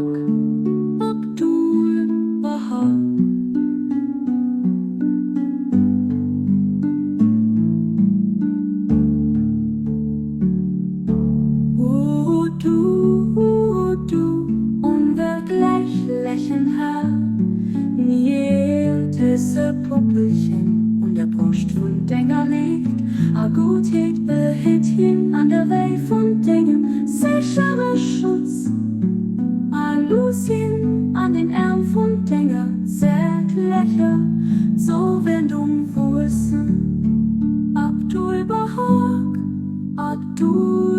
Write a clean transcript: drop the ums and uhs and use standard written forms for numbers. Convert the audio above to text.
Bahak, Abdul Baha. Du, unwirklich lächelnhaft, niedliche Puppelchen und der Brust von Dinger liegt. A Gutheit behält ihn an der Weg von Dingen, sicherer Schutz. A Lucien an den Arm von Dinger, zärtlicher, so Wendung Wurzeln. Abdul Bahak, Abdul